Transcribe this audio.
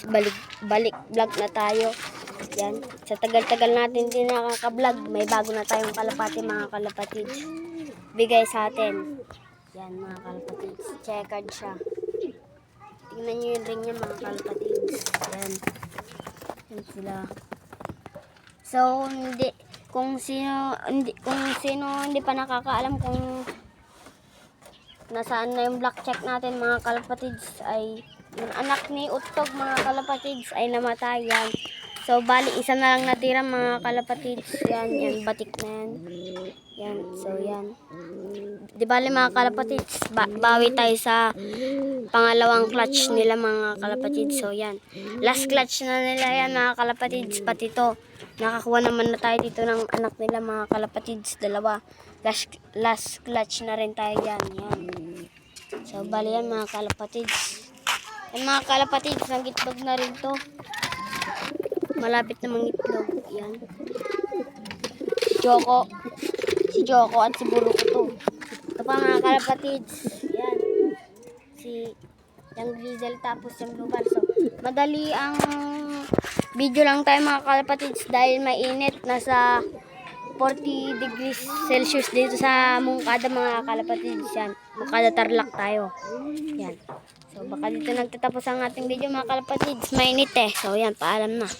kalapatids, balik vlog na tayo. Yan, sa tagal-tagal natin din nakaka-vlog, may bago na tayong kalapati mga kalapatids. Bigay sa atin. Yan mga kalapatids, checkered siya. Tingnan nyo yung ring niya mga kalapatids. Yan. Yan sila. So, kung sino hindi pa nakakaalam kung nasaan na yung black check natin mga kalapatids, ay yung anak ni Utog mga kalapatids ay namatay. Yan. So, bali isa na lang natira mga kalapatids. Yan, batik na yan. Yan, so yan. Di bali mga kalapatids, bawi tayo sa pangalawang clutch nila mga kalapatids. So yan, last clutch na nila yan mga kalapatids. Pati to, nakakuha naman na tayo dito ng anak nila mga kalapatids, dalawa. Last clutch na rin tayo yan. Yan. So bali yan mga kalapatids. Yan mga kalapatids, nangitlog na rin to. Malapit na mangitlog. Yan. Si Joko at si Buruko to. Ito pa mga kalapatids. Yan. Si yung Grizzle tapos yung Blue Bar. So, madali ang video lang tayo mga kalapatids dahil mainit. Nasa 40 degrees Celsius dito sa Mungkada mga kalapatids. Yan. Mungkada Tarlac tayo. Yan. So, baka dito nagtatapos ang ating video mga kalapatids. Mainit eh. So, yan. Paalam na.